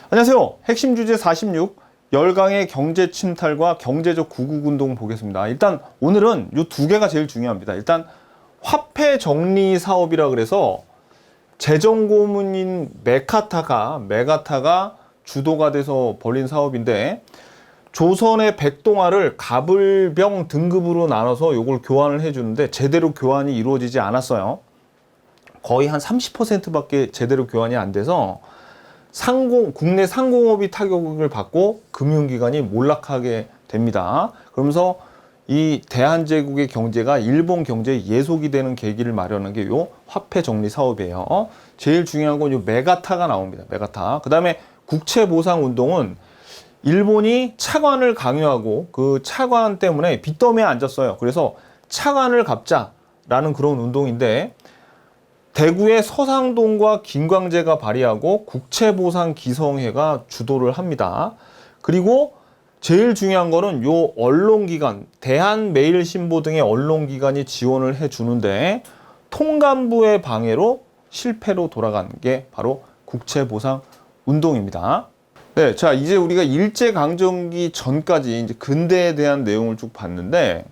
안녕하세요. 핵심 주제 46 열강의 경제 침탈과 경제적 구국운동 보겠습니다. 일단 오늘은 이 두 개가 제일 중요합니다. 일단 화폐 정리 사업이라 그래서 재정고문인 메가타가 주도가 돼서 벌린 사업인데, 조선의 백동화를 갑을병 등급으로 나눠서 이걸 교환을 해주는데 제대로 교환이 이루어지지 않았어요. 거의 한 30%밖에 제대로 교환이 안 돼서 국내 상공업이 타격을 받고 금융기관이 몰락하게 됩니다. 그러면서 이 대한제국의 경제가 일본 경제에 예속이 되는 계기를 마련한 게 요 화폐 정리 사업이에요. 제일 중요한 건 요 메가타가 나옵니다. 메가타. 그 다음에 국채보상운동은 일본이 차관을 강요하고 그 차관 때문에 빚더미에 앉았어요. 그래서 차관을 갚자라는 그런 운동인데, 대구의 서상동과 김광재가 발의하고 국채보상기성회가 주도를 합니다. 그리고 제일 중요한 거는 요 언론기관, 대한매일신보 등의 언론기관이 지원을 해주는데, 통감부의 방해로 실패로 돌아간 게 바로 국채보상운동입니다. 네, 자, 이제 우리가 일제강점기 전까지 이제 근대에 대한 내용을 쭉 봤는데,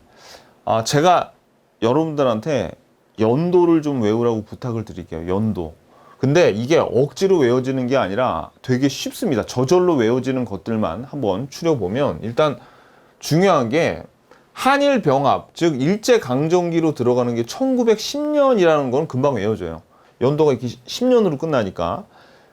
제가 여러분들한테 연도를 좀 외우라고 부탁을 드릴게요. 연도. 근데 이게 억지로 외워지는 게 아니라 되게 쉽습니다. 저절로 외워지는 것들만 한번 추려보면, 일단 중요한 게 한일 병합, 즉 일제강점기로 들어가는 게 1910년이라는 건 금방 외워져요. 연도가 이렇게 10년으로 끝나니까.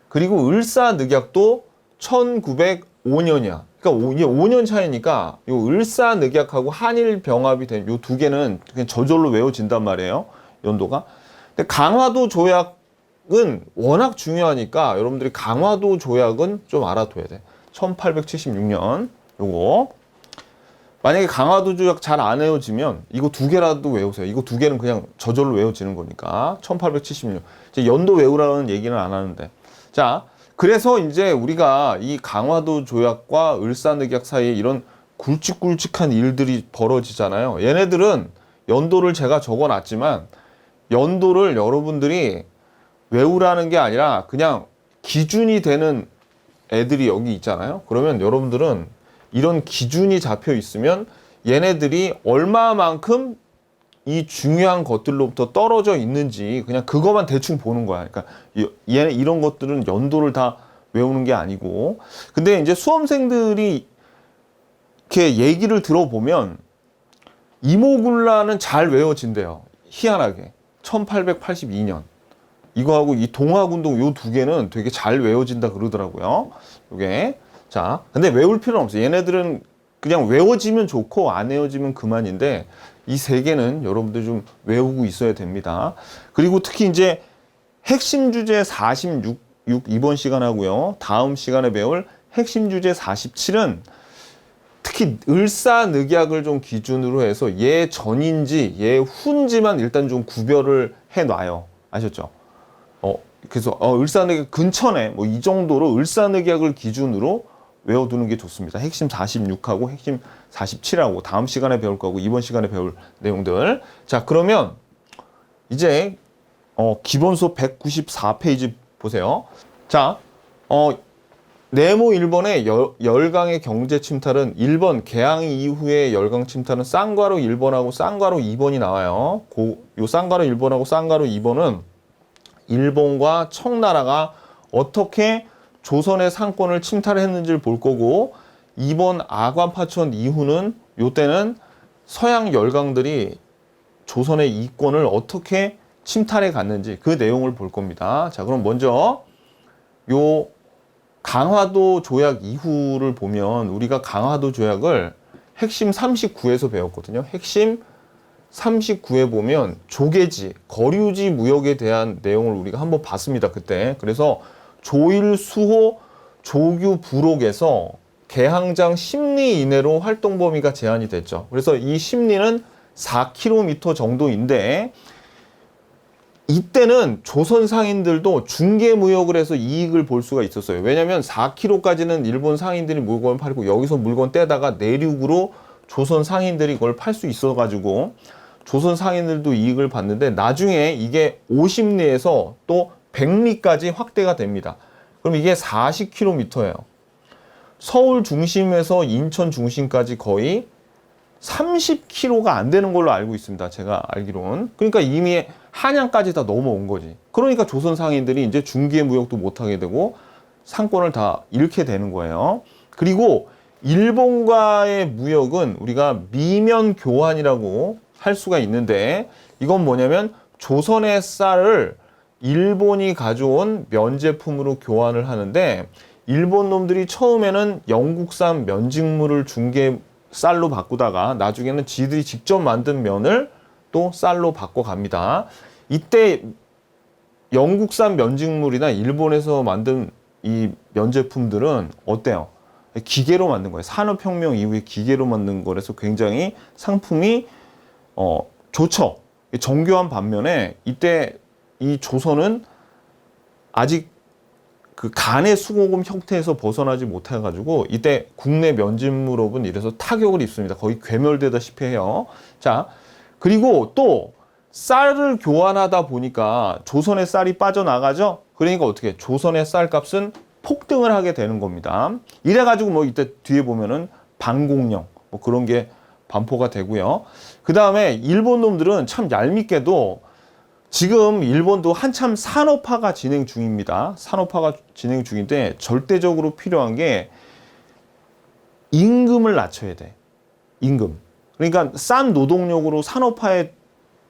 그리고 을사늑약도 1905년이야. 그러니까 이게 5년 차이니까 요 을사늑약하고 한일 병합이 된 요 두 개는 그냥 저절로 외워진단 말이에요. 연도가. 근데 강화도 조약은 워낙 중요하니까 여러분들이 강화도 조약은 좀 알아둬야 돼. 1876년 요거. 만약에 강화도 조약 잘 안 외워지면 이거 두 개라도 외우세요. 이거 두 개는 그냥 저절로 외워지는 거니까. 1876. 이제 연도 외우라는 얘기는 안 하는데. 자, 그래서 이제 우리가 이 강화도 조약과 을사늑약 사이에 이런 굵직굵직한 일들이 벌어지잖아요. 얘네들은 연도를 제가 적어놨지만 연도를 여러분들이 외우라는 게 아니라 그냥 기준이 되는 애들이 여기 있잖아요. 그러면 여러분들은 이런 기준이 잡혀 있으면 얘네들이 얼마만큼 이 중요한 것들로부터 떨어져 있는지 그냥 그것만 대충 보는 거야. 그러니까 얘네 이런 것들은 연도를 다 외우는 게 아니고. 근데 이제 수험생들이 이렇게 얘기를 들어보면 이모군란은 잘 외워진대요. 희한하게. 1882년. 이거하고 이 동학운동 요 두 개는 되게 잘 외워진다 그러더라고요. 요게. 자, 근데 외울 필요는 없어요. 얘네들은 그냥 외워지면 좋고 안 외워지면 그만인데, 이 세 개는 여러분들 좀 외우고 있어야 됩니다. 그리고 특히 이제 핵심 주제 46 이번 시간 하고요. 다음 시간에 배울 핵심 주제 47은 특히 을사늑약을 좀 기준으로 해서 얘 전인지 얘 후인지만 일단 좀 구별을 해놔요. 아셨죠? 그래서 을사늑약 근처네 뭐 이 정도로 을사늑약을 기준으로 외워두는 게 좋습니다. 핵심 46하고 핵심 47하고 다음 시간에 배울 거고 이번 시간에 배울 내용들. 자, 그러면 이제 기본 수업 194페이지 보세요. 자, 네모 1번의 열강의 경제 침탈은 1번 개항 이후의 열강 침탈은 쌍괄호 1번하고 쌍괄호 2번이 나와요. 요 쌍괄호 1번하고 쌍괄호 2번은 일본과 청나라가 어떻게 조선의 상권을 침탈했는지를 볼 거고, 2번 아관파천 이후는 요때는 서양 열강들이 조선의 이권을 어떻게 침탈해 갔는지 그 내용을 볼 겁니다. 자, 그럼 먼저 요 강화도 조약 이후를 보면 우리가 강화도 조약을 핵심 39에서 배웠거든요. 핵심 39에 보면 조개지, 거류지 무역에 대한 내용을 우리가 한번 봤습니다. 그때. 그래서 조일수호 조규 부록에서 개항장 심리 이내로 활동 범위가 제한이 됐죠. 그래서 이 심리는 4km 정도인데, 이때는 조선 상인들도 중개 무역을 해서 이익을 볼 수가 있었어요. 왜냐하면 4km까지는 일본 상인들이 물건을 팔고 여기서 물건 떼다가 내륙으로 조선 상인들이 이걸 팔 수 있어가지고 조선 상인들도 이익을 봤는데, 나중에 이게 50리에서 또 100리까지 확대가 됩니다. 그럼 이게 40km예요. 서울 중심에서 인천 중심까지 거의 30km가 안 되는 걸로 알고 있습니다. 제가 알기로는. 그러니까 이미 한양까지 다 넘어온 거지. 그러니까 조선 상인들이 이제 중개 무역도 못하게 되고 상권을 다 잃게 되는 거예요. 그리고 일본과의 무역은 우리가 미면 교환이라고 할 수가 있는데, 이건 뭐냐면 조선의 쌀을 일본이 가져온 면제품으로 교환을 하는데, 일본 놈들이 처음에는 영국산 면직물을 중개 쌀로 바꾸다가 나중에는 지들이 직접 만든 면을 또 쌀로 바꿔갑니다. 이때 영국산 면직물이나 일본에서 만든 이 면제품들은 어때요? 기계로 만든 거예요. 산업혁명 이후에 기계로 만든 거라서 굉장히 상품이 좋죠. 정교한 반면에 이때 이 조선은 아직 그 간의 수공업 형태에서 벗어나지 못해가지고 이때 국내 면직물업은 이래서 타격을 입습니다. 거의 괴멸되다시피 해요. 자, 그리고 또 쌀을 교환하다 보니까 조선의 쌀이 빠져나가죠. 그러니까 어떻게 조선의 쌀값은 폭등을 하게 되는 겁니다. 이래가지고 뭐 이때 뒤에 보면은 반공령 뭐 그런 게 반포가 되고요. 그 다음에 일본 놈들은 참 얄밉게도 지금 일본도 한참 산업화가 진행 중입니다. 산업화가 진행 중인데 절대적으로 필요한 게 임금을 낮춰야 돼. 임금. 그러니까 싼 노동력으로 산업화에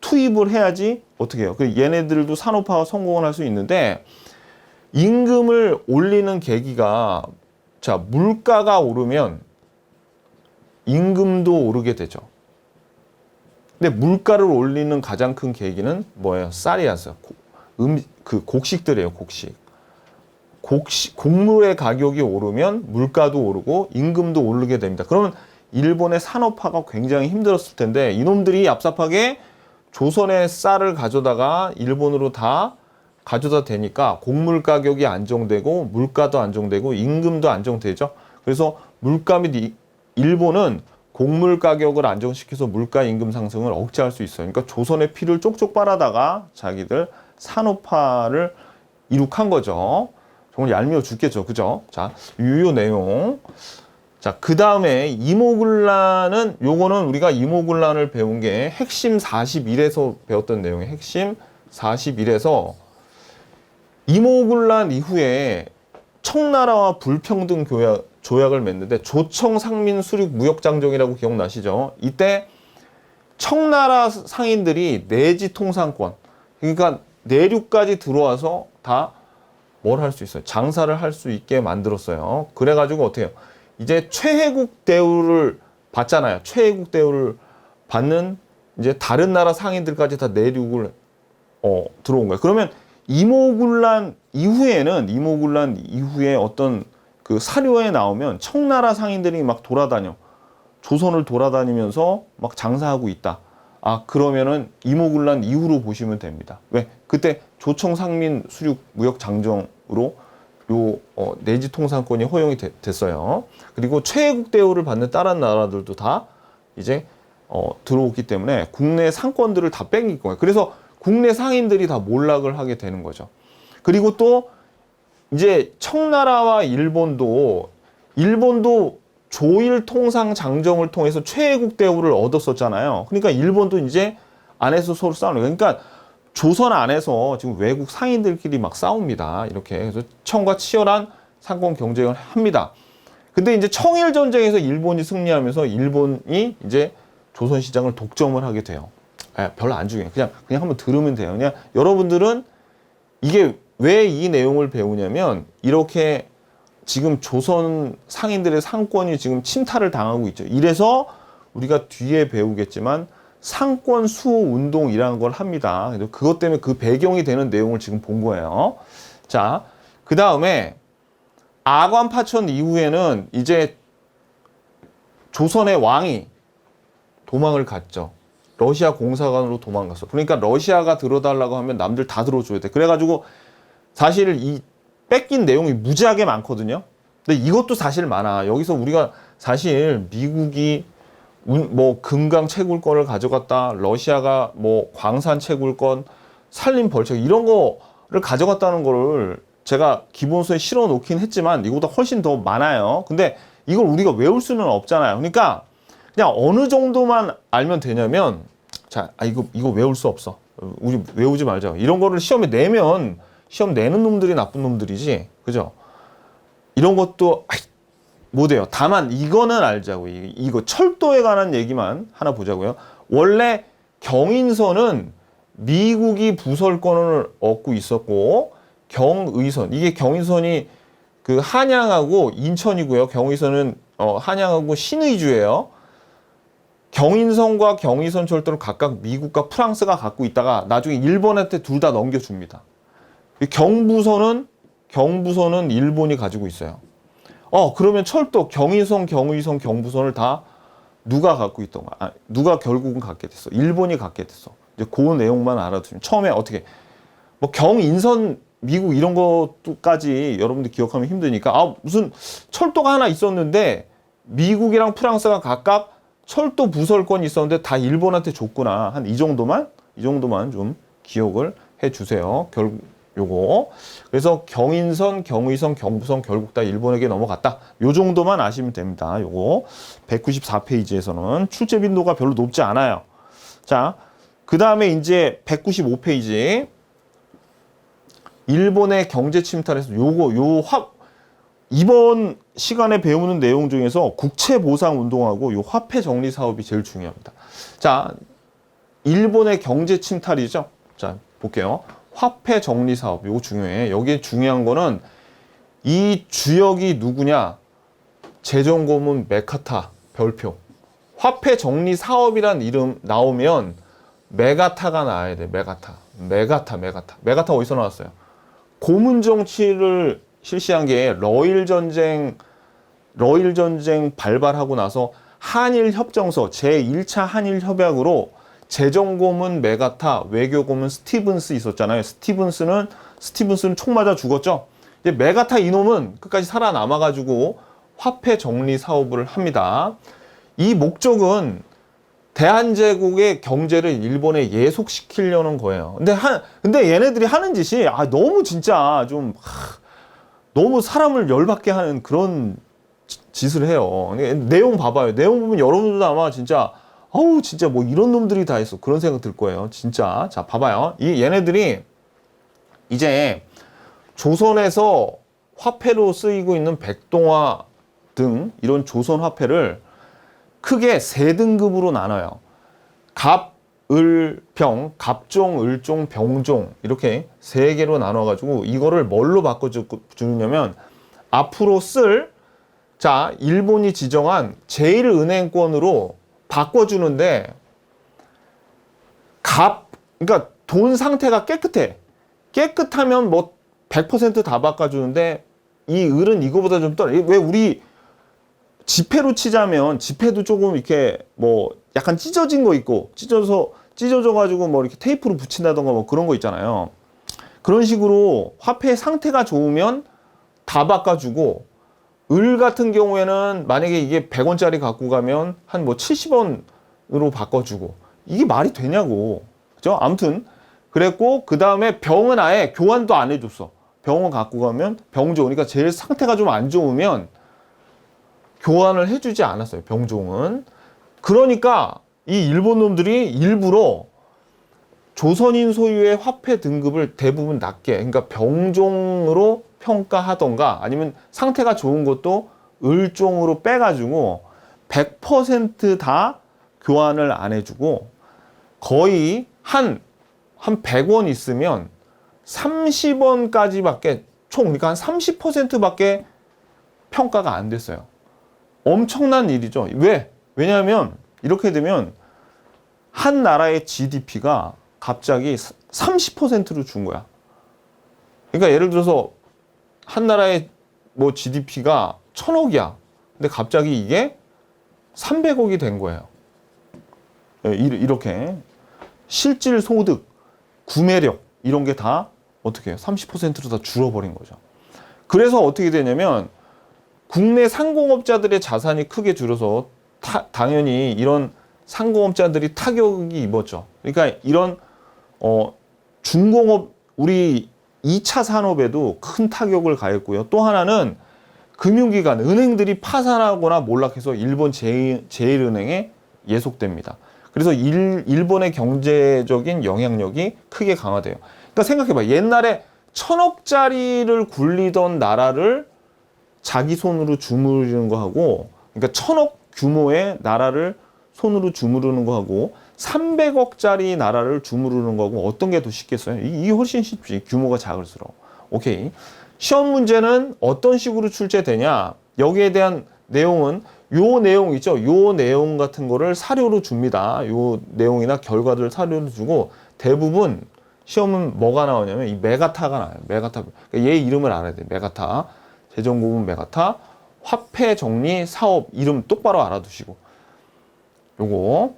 투입을 해야지 어떻게 해요. 얘네들도 산업화가 성공을 할 수 있는데 임금을 올리는 계기가, 자, 물가가 오르면 임금도 오르게 되죠. 근데 물가를 올리는 가장 큰 계기는 뭐예요? 쌀이었어요. 그 곡식들이에요, 곡식. 곡물의 가격이 오르면 물가도 오르고 임금도 오르게 됩니다. 그러면 일본의 산업화가 굉장히 힘들었을 텐데 이놈들이 얍삽하게 조선의 쌀을 가져다가 일본으로 다 가져다 대니까 곡물 가격이 안정되고 물가도 안정되고 임금도 안정되죠. 그래서 물가 및 일본은 곡물 가격을 안정시켜서 물가 임금 상승을 억제할 수 있어요. 그러니까 조선의 피를 쪽쪽 빨아다가 자기들 산업화를 이룩한 거죠. 정말 얄미워 죽겠죠. 그죠? 자, 유효 내용. 자, 그 다음에 이모군란은, 요거는 우리가 이모군란을 배운 게 핵심 41에서 배웠던 내용이에요. 핵심 41에서 이모군란 이후에 청나라와 불평등 조약을 맺는데 조청 상민 수륙 무역장정이라고 기억나시죠? 이때 청나라 상인들이 내지 통상권, 그러니까 내륙까지 들어와서 다 뭘 할 수 있어요? 장사를 할 수 있게 만들었어요. 그래가지고 어떻게 해요? 이제 최혜국 대우를 받잖아요. 최혜국 대우를 받는 이제 다른 나라 상인들까지 다 내륙을 들어온 거예요. 그러면 이모군란 이후에 어떤 그 사료에 나오면 청나라 상인들이 막 돌아다녀. 조선을 돌아다니면서 막 장사하고 있다. 아, 그러면은 이모군란 이후로 보시면 됩니다. 왜? 그때 조청상민 수륙 무역 장정으로 내지 통상권이 허용이 됐어요. 그리고 최혜국 대우를 받는 다른 나라들도 다 이제 들어오기 때문에 국내 상권들을 다 뺏길 거예요. 그래서 국내 상인들이 다 몰락을 하게 되는 거죠. 그리고 또 이제 청나라와 일본도 조일 통상 장정을 통해서 최혜국 대우를 얻었었잖아요. 그러니까 일본도 이제 안에서 서로 싸우는 거예요. 그러니까 조선 안에서 지금 외국 상인들끼리 막 싸웁니다. 이렇게. 그래서 청과 치열한 상권 경쟁을 합니다. 근데 이제 청일 전쟁에서 일본이 승리하면서 일본이 이제 조선 시장을 독점을 하게 돼요. 별로 안 중요해요. 그냥 한번 들으면 돼요. 그냥 여러분들은 이게 왜 이 내용을 배우냐면 이렇게 지금 조선 상인들의 상권이 지금 침탈을 당하고 있죠. 이래서 우리가 뒤에 배우겠지만 상권 수호 운동이라는 걸 합니다. 그래서 그것 때문에 그 배경이 되는 내용을 지금 본 거예요. 자, 그 다음에 아관 파천 이후에는 이제 조선의 왕이 도망을 갔죠. 러시아 공사관으로 도망갔어. 그러니까 러시아가 들어달라고 하면 남들 다 들어줘야 돼. 그래가지고 사실 이 뺏긴 내용이 무지하게 많거든요. 근데 이것도 사실 많아. 여기서 우리가 사실 미국이 뭐 금강 채굴권을 가져갔다, 러시아가 뭐 광산 채굴권, 산림 벌채 이런 거를 가져갔다는 거를 제가 기본서에 실어 놓긴 했지만 이거보다 훨씬 더 많아요. 근데 이걸 우리가 외울 수는 없잖아요. 그러니까 그냥 어느 정도만 알면 되냐면, 자, 이거 외울 수 없어. 우리 외우지 말자. 이런 거를 시험에 내면 시험 내는 놈들이 나쁜 놈들이지. 그죠? 이런 것도 못해요. 다만 이거는 알자고. 이거 철도에 관한 얘기만 하나 보자고요. 원래 경인선은 미국이 부설권을 얻고 있었고, 경의선, 이게 경인선이 그 한양하고 인천이고요. 경의선은 한양하고 신의주예요. 경인선과 경의선 철도를 각각 미국과 프랑스가 갖고 있다가 나중에 일본한테 둘 다 넘겨줍니다. 경부선은 일본이 가지고 있어요. 그러면 철도 경인선, 경의선, 경부선을 다 누가 갖고 있던가? 누가 결국은 갖게 됐어? 일본이 갖게 됐어. 이제 그 내용만 알아두면 처음에 어떻게 뭐 경인선 미국 이런 것까지 여러분들 기억하면 힘드니까 무슨 철도가 하나 있었는데 미국이랑 프랑스가 각각 철도 부설권이 있었는데 다 일본한테 줬구나. 한 이 정도만 좀 기억을 해 주세요. 요거. 그래서 경인선, 경의선, 경부선 결국 다 일본에게 넘어갔다. 요 정도만 아시면 됩니다. 요거 194페이지에서는 출제 빈도가 별로 높지 않아요. 자, 그 다음에 이제 195페이지 일본의 경제 침탈에서 이번 시간에 배우는 내용 중에서 국채 보상 운동하고 요 화폐 정리 사업이 제일 중요합니다. 자, 일본의 경제 침탈이죠. 자, 볼게요. 화폐 정리 사업, 이거 중요해. 여기에 중요한 거는 이 주역이 누구냐? 재정고문 메카타 별표. 화폐 정리 사업이란 이름 나오면 메가타가 나와야 돼. 메가타 어디서 나왔어요? 고문 정치를 실시한 게 러일 전쟁 발발하고 나서 한일 협정서 제1차 한일 협약으로 재정고문 메가타, 외교고문 스티븐스 있었잖아요. 스티븐스는 총 맞아 죽었죠. 이제 메가타 이놈은 끝까지 살아남아가지고 화폐 정리 사업을 합니다. 이 목적은 대한제국의 경제를 일본에 예속시키려는 거예요. 근데 얘네들이 하는 짓이 너무 진짜 좀 너무 사람을 열받게 하는 그런 짓을 해요. 내용 봐봐요. 내용 보면 여러분들도 아마 진짜 진짜 뭐 이런 놈들이 다 있어. 그런 생각 들 거예요. 진짜. 자, 봐봐요. 얘네들이 이제 조선에서 화폐로 쓰이고 있는 백동화 등 이런 조선 화폐를 크게 세 등급으로 나눠요. 갑, 을, 병, 갑종, 을종, 병종 이렇게 세 개로 나눠가지고 이거를 뭘로 바꿔주냐면 앞으로 자, 일본이 지정한 제1은행권으로 바꿔주는데 그러니까 돈 상태가 깨끗하면 뭐 100% 다 바꿔주는데 이 을은 이거보다 좀 왜 우리 지폐로 치자면 지폐도 조금 이렇게 뭐 약간 찢어진 거 있고 찢어져 가지고 뭐 이렇게 테이프로 붙인다던가 뭐 그런 거 있잖아요. 그런 식으로 화폐의 상태가 좋으면 다 바꿔주고 을 같은 경우에는 만약에 이게 100원짜리 갖고 가면 한 뭐 70원으로 바꿔주고 이게 말이 되냐고. 그죠? 아무튼 그랬고 그 다음에 병은 아예 교환도 안 해줬어. 병원 갖고 가면 병종, 그러니까 제일 상태가 좀 안 좋으면 교환을 해주지 않았어요. 병종은. 그러니까 이 일본 놈들이 일부러 조선인 소유의 화폐 등급을 대부분 낮게, 그러니까 병종으로 평가하던가 아니면 상태가 좋은 것도 을종으로 빼가지고 100% 다 교환을 안 해주고 거의 한 100원 있으면 30원까지밖에 그러니까 한 30%밖에 평가가 안 됐어요. 엄청난 일이죠. 왜냐하면 이렇게 되면 한 나라의 GDP가 갑자기 30%로 준 거야. 그러니까 예를 들어서 한 나라의 뭐 GDP가 1000억이야. 근데 갑자기 이게 300억이 된 거예요. 이렇게 실질 소득, 구매력 이런 게 다 어떻게 해요? 30%로 다 줄어버린 거죠. 그래서 어떻게 되냐면 국내 상공업자들의 자산이 크게 줄어서 당연히 이런 상공업자들이 타격이 입었죠. 그러니까 이런 중공업 우리 2차 산업에도 큰 타격을 가했고요. 또 하나는 금융기관, 은행들이 파산하거나 몰락해서 일본 제일은행에 예속됩니다. 그래서 일본의 경제적인 영향력이 크게 강화돼요. 그러니까 생각해봐. 옛날에 1000억짜리를 굴리던 나라를 자기 손으로 주무르는 거하고, 그러니까 1000억 규모의 나라를 손으로 주무르는 거하고 300억짜리 나라를 주무르는 거하고 어떤 게 더 쉽겠어요? 이게 훨씬 쉽지. 규모가 작을수록. 오케이. 시험 문제는 어떤 식으로 출제되냐? 여기에 대한 내용은 요 내용 있죠? 요 내용 같은 거를 사료로 줍니다. 요 내용이나 결과들을 사료로 주고 대부분 시험은 뭐가 나오냐면 이 메가타가 나와요. 메가타. 그러니까 얘 이름을 알아야 돼. 메가타. 재정고문 메가타. 화폐 정리 사업 이름 똑바로 알아두시고. 요거.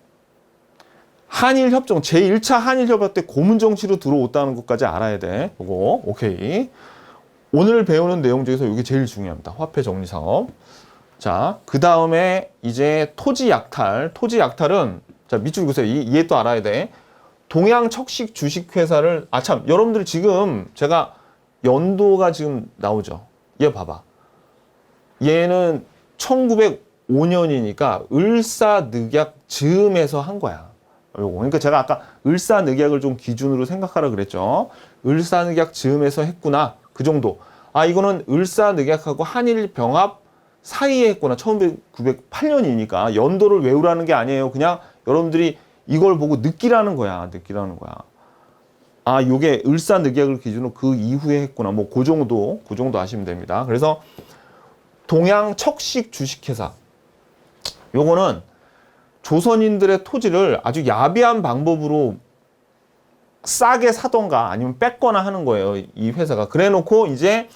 한일 협정 제1차 한일 협약 때 고문 정치로 들어왔다는 것까지 알아야 돼. 요거. 오케이. 오늘 배우는 내용 중에서 이게 제일 중요합니다. 화폐 정리 사업. 자, 그 다음에 이제 토지 약탈. 토지 약탈은 자, 밑줄 그으세요. 얘 또 알아야 돼. 동양 척식 주식회사를 참 여러분들 지금 제가 연도가 지금 나오죠. 얘 봐봐. 얘는 1905년이니까 을사늑약 즈음에서 한 거야. 요거. 그러니까 제가 아까 을사늑약을 좀 기준으로 생각하라 그랬죠. 을사늑약 즈음에서 했구나. 그 정도. 이거는 을사늑약하고 한일병합 사이에 했구나. 1908년이니까 연도를 외우라는 게 아니에요. 그냥 여러분들이 이걸 보고 느끼라는 거야. 느끼라는 거야. 요게 을사늑약을 기준으로 그 이후에 했구나. 뭐 그 정도 아시면 됩니다. 그래서 동양 척식 주식회사. 요거는 조선인들의 토지를 아주 야비한 방법으로 싸게 사던가 아니면 뺏거나 하는 거예요. 이 회사가. 그래 놓고 이제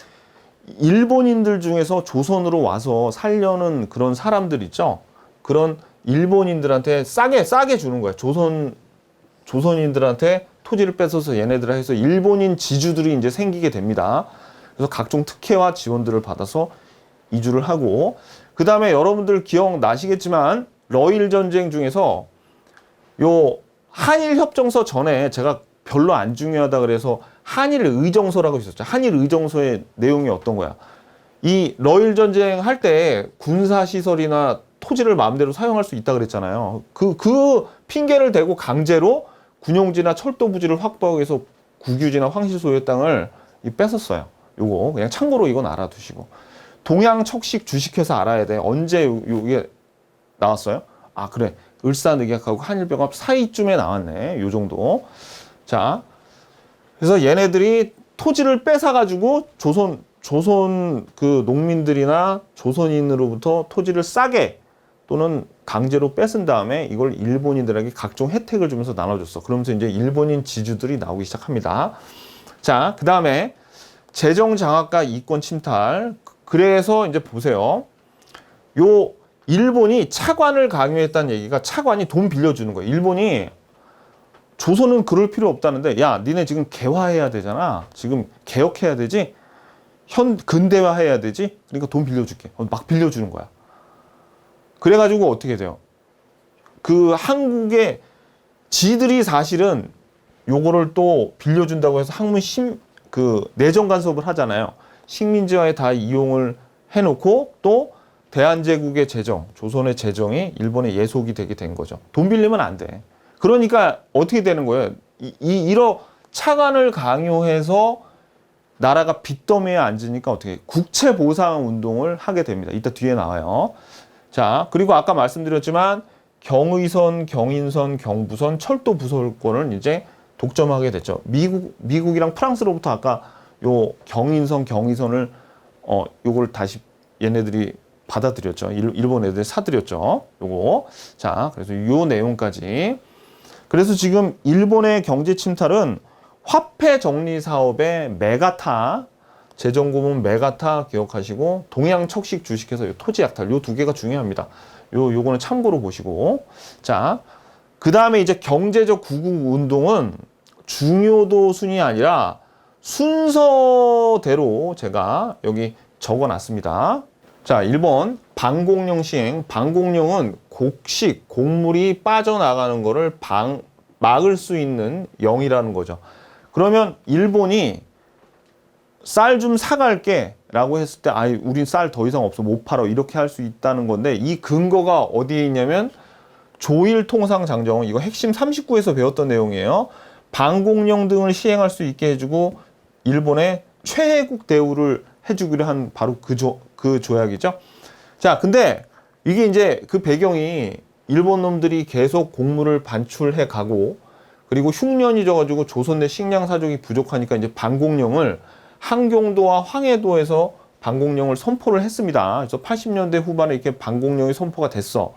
일본인들 중에서 조선으로 와서 살려는 그런 사람들 있죠. 그런 일본인들한테 싸게 주는 거예요. 조선인들한테 토지를 뺏어서 얘네들 해서 일본인 지주들이 이제 생기게 됩니다. 그래서 각종 특혜와 지원들을 받아서 이주를 하고, 그 다음에 여러분들 기억나시겠지만 러일 전쟁 중에서 요 한일 협정서 전에 제가 별로 안 중요하다 그래서 한일 의정서라고 있었죠. 한일 의정서의 내용이 어떤 거야? 이 러일 전쟁 할 때 군사 시설이나 토지를 마음대로 사용할 수 있다 그랬잖아요. 그 핑계를 대고 강제로 군용지나 철도 부지를 확보하기 위해서 국유지나 황실 소유의 땅을 뺏었어요. 요거 그냥 참고로 이건 알아두시고. 동양 척식 주식회사 알아야 돼. 언제 이게 나왔어요? 그래. 을사늑약하고 한일병합 사이쯤에 나왔네. 요 정도. 자, 그래서 얘네들이 토지를 뺏어가지고 조선 그 농민들이나 조선인으로부터 토지를 싸게 또는 강제로 뺏은 다음에 이걸 일본인들에게 각종 혜택을 주면서 나눠줬어. 그러면서 이제 일본인 지주들이 나오기 시작합니다. 자, 그 다음에 재정 장악과 이권 침탈. 그래서 이제 보세요. 요 일본이 차관을 강요했다는 얘기가 차관이 돈 빌려주는 거예요. 일본이 조선은 그럴 필요 없다는데 야, 니네 지금 개화해야 되잖아. 지금 개혁해야 되지. 근대화해야 되지. 그러니까 돈 빌려줄게. 막 빌려주는 거야. 그래가지고 어떻게 돼요? 그 한국의 지들이 사실은 요거를 또 빌려준다고 해서 학문 내정 간섭을 하잖아요. 식민지화에 다 이용을 해놓고 또 대한제국의 재정, 조선의 재정이 일본에 예속이 되게 된 거죠. 돈 빌리면 안 돼. 그러니까 어떻게 되는 거예요? 이런 차관을 강요해서 나라가 빚더미에 앉으니까 어떻게 국채 보상 운동을 하게 됩니다. 이따 뒤에 나와요. 자, 그리고 아까 말씀드렸지만 경의선, 경인선, 경부선, 철도 부설권을 이제 독점하게 됐죠. 미국이랑 프랑스로부터 아까 요 경인선, 경의선을 요걸 다시 얘네들이 받아들였죠. 일본 애들이 사들였죠. 요거. 자, 그래서 요 내용까지. 그래서 지금 일본의 경제 침탈은 화폐 정리 사업의 메가타, 재정고문 메가타 기억하시고, 동양 척식 주식회사 요 토지 약탈 요 두 개가 중요합니다. 요거는 참고로 보시고. 자, 그 다음에 이제 경제적 구국 운동은 중요도 순이 아니라 순서대로 제가 여기 적어놨습니다. 자, 1번 방공령 시행. 방공령은 곡식, 곡물이 빠져나가는 거를 막을 수 있는 영이라는 거죠. 그러면 일본이 쌀 좀 사갈게 라고 했을 때 아이 우린 쌀 더 이상 없어 못 팔아 이렇게 할 수 있다는 건데 이 근거가 어디에 있냐면 조일통상장정 이거 핵심 39에서 배웠던 내용이에요. 반공령 등을 시행할 수 있게 해주고 일본에 최혜국 대우를 해주기로 한 바로 그 조약이죠. 자, 근데 이게 이제 그 배경이 일본 놈들이 계속 곡물을 반출해 가고 그리고 흉년이 져가지고 조선 내 식량 사족이 부족하니까 이제 반공령을 한경도와 황해도에서 반공령을 선포를 했습니다. 그래서 80년대 후반에 이렇게 반공령이 선포가 됐어.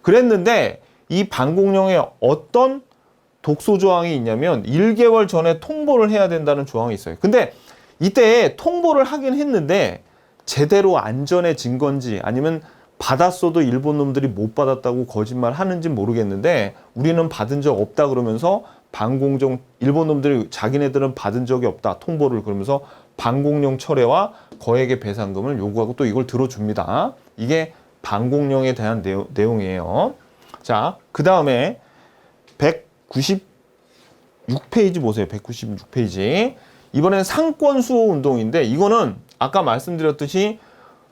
그랬는데 이 반공령에 어떤 독소 조항이 있냐면 1개월 전에 통보를 해야 된다는 조항이 있어요. 근데 이때 통보를 하긴 했는데 제대로 안전해진 건지 아니면 받았어도 일본 놈들이 못 받았다고 거짓말 하는지 모르겠는데 우리는 받은 적 없다 그러면서 반공정 일본 놈들이 자기네들은 받은 적이 없다 통보를 그러면서 반공령 철회와 거액의 배상금을 요구하고 또 이걸 들어줍니다. 이게 반공령에 대한 내용이에요. 자, 그 다음에 196페이지 보세요. 196페이지. 이번엔 상권 수호 운동인데 이거는 아까 말씀드렸듯이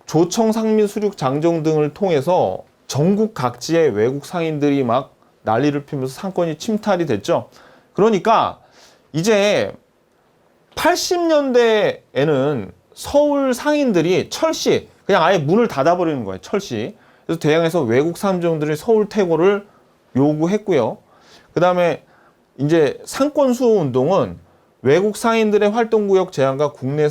조청, 상민, 수륙, 장정 등을 통해서 전국 각지의 외국 상인들이 막 난리를 피우면서 상권이 침탈이 됐죠. 그러니까 이제 80년대에는 서울 상인들이 철시 그냥 아예 문을 닫아버리는 거예요. 철시. 그래서 대량에서 외국 상점들이 서울 퇴거를 요구했고요. 그 다음에 이제 상권 수호 운동은 외국 상인들의 활동구역 제한과 국내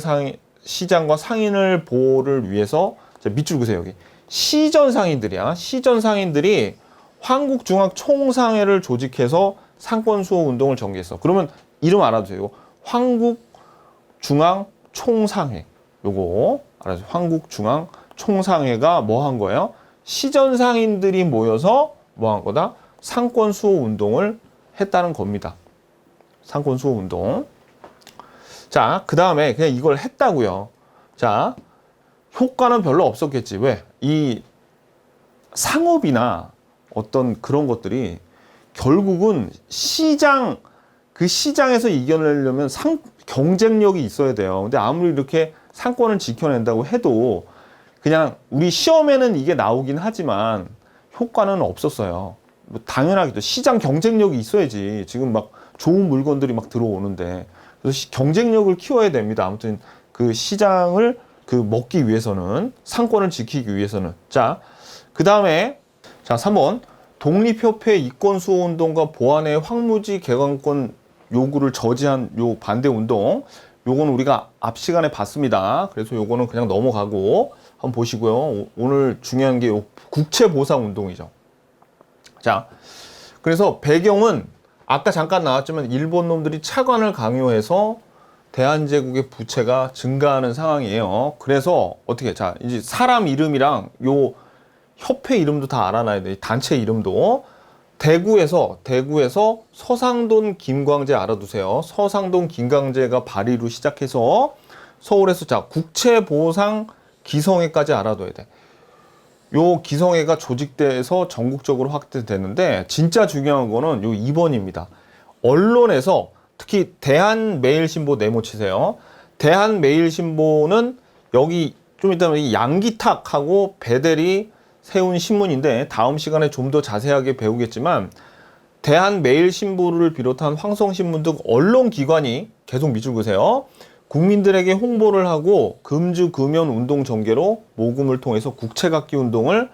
시장과 상인을 보호를 위해서 밑줄 그세요. 여기 시전 상인들이야. 시전 상인들이 황국중앙총상회를 조직해서 상권 수호 운동을 전개했어. 그러면 이름 알아두세요. 황국중앙총상회. 요거 알아두세요. 황국중앙총상회가 뭐 한 거예요? 시전 상인들이 모여서 뭐 한 거다? 상권 수호 운동을 했다는 겁니다. 상권 수호 운동. 자, 그 다음에 그냥 이걸 했다고요. 자, 효과는 별로 없었겠지. 왜? 이 상업이나 어떤 그런 것들이 결국은 그 시장에서 이겨내려면 경쟁력이 있어야 돼요. 근데 아무리 이렇게 상권을 지켜낸다고 해도 그냥 우리 시험에는 이게 나오긴 하지만 효과는 없었어요. 뭐 당연하겠죠. 시장 경쟁력이 있어야지. 지금 막 좋은 물건들이 막 들어오는데. 그래서 경쟁력을 키워야 됩니다. 아무튼 그 시장을 먹기 위해서는 상권을 지키기 위해서는. 자, 그 다음에 자 3번 독립협회 이권수호운동과 보안의 황무지 개관권 요구를 저지한 요 반대운동 요거는 우리가 앞 시간에 봤습니다. 그래서 요거는 그냥 넘어가고 한번 보시고요. 오늘 중요한 게 요 국채보상운동이죠. 자, 그래서 배경은 아까 잠깐 나왔지만 일본 놈들이 차관을 강요해서 대한제국의 부채가 증가하는 상황이에요. 그래서 어떻게 자 이제 사람 이름이랑 요 협회 이름도 다 알아놔야 돼. 단체 이름도 대구에서 서상돈 김광재 알아두세요. 서상돈 김광재가 발의로 시작해서 서울에서 자 국채보상 기성회까지 알아둬야 돼. 요 기성회가 조직돼서 전국적으로 확대되는데 진짜 중요한 거는 요 2번입니다. 언론에서 특히 대한매일신보 네모 치세요. 대한매일신보는 여기 좀 이따 양기탁하고 배델이 세운 신문인데 다음 시간에 좀 더 자세하게 배우겠지만 대한매일신보를 비롯한 황성신문 등 언론기관이 계속 밑줄 그세요. 국민들에게 홍보를 하고 금주 금연 운동 전개로 모금을 통해서 국채갚기 운동을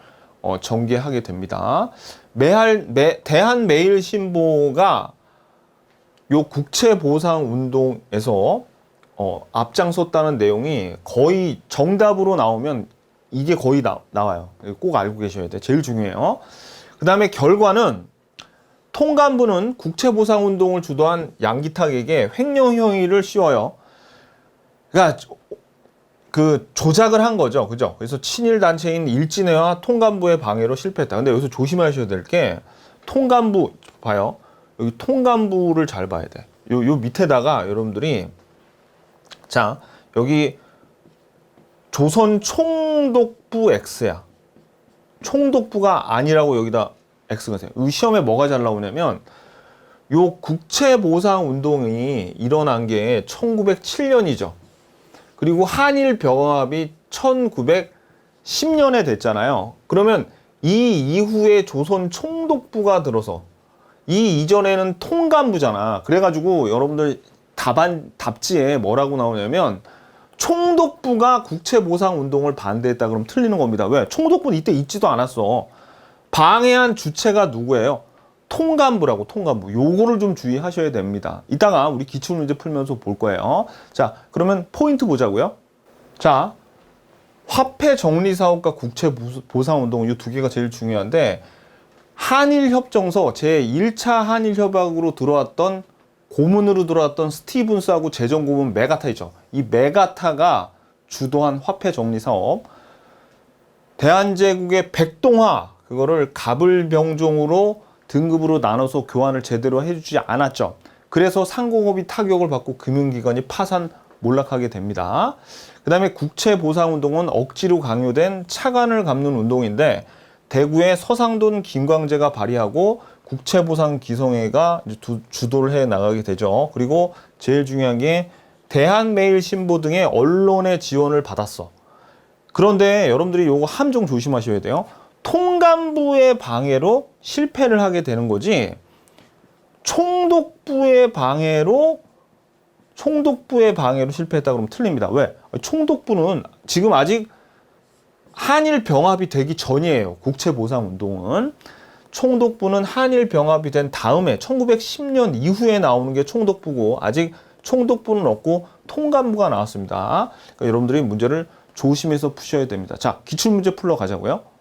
전개하게 됩니다. 대한매일신보가 요 국채보상 운동에서 앞장섰다는 내용이 거의 정답으로 나오면 이게 거의 나와요. 꼭 알고 계셔야 돼. 제일 중요해요. 그 다음에 결과는 통감부는 국채보상 운동을 주도한 양기탁에게 횡령행위를 씌워요. 그러니까 그 조작을 한 거죠. 그죠? 그래서 친일 단체인 일진회와 통감부의 방해로 실패했다. 근데 여기서 조심하셔야 될 게 통감부 봐요. 여기 통감부를 잘 봐야 돼. 요 밑에다가 여러분들이 자 여기 조선 총독부 X야. 총독부가 아니라고 여기다 X가 세요. 이 시험에 뭐가 잘 나오냐면 요 국채보상 운동이 일어난 게 1907년이죠. 그리고 한일 병합이 1910년에 됐잖아요. 그러면 이 이후에 조선 총독부가 들어서 이 이전에는 통감부잖아. 그래가지고 여러분들 답지에 뭐라고 나오냐면 총독부가 국채보상운동을 반대했다 그러면 틀리는 겁니다. 왜? 총독부는 이때 있지도 않았어. 방해한 주체가 누구예요? 통감부라고, 통감부. 요거를 좀 주의하셔야 됩니다. 이따가 우리 기출문제 풀면서 볼 거예요. 자, 그러면 포인트 보자고요. 자, 화폐 정리 사업과 국채 보상 운동 이 두 개가 제일 중요한데 한일협정서 제1차 한일협약으로 들어왔던 고문으로 들어왔던 스티븐스하고 재정고문 메가타이죠. 이 메가타가 주도한 화폐 정리 사업, 대한제국의 백동화 그거를 갑을병종으로 등급으로 나눠서 교환을 제대로 해주지 않았죠. 그래서 상공업이 타격을 받고 금융기관이 파산 몰락하게 됩니다. 그 다음에 국채보상운동은 억지로 강요된 차관을 갚는 운동인데 대구의 서상돈 김광재가 발의하고 국채보상기성회가 주도를 해 나가게 되죠. 그리고 제일 중요한 게 대한매일신보 등의 언론의 지원을 받았어. 그런데 여러분들이 요거 함정 조심하셔야 돼요. 통감부의 방해로 실패를 하게 되는 거지 총독부의 방해로 실패했다 그러면 틀립니다. 왜? 총독부는 지금 아직 한일 병합이 되기 전이에요. 국채보상운동은. 총독부는 한일 병합이 된 다음에 1910년 이후에 나오는 게 총독부고 아직 총독부는 없고 통감부가 나왔습니다. 그러니까 여러분들이 문제를 조심해서 푸셔야 됩니다. 자, 기출문제 풀러 가자고요.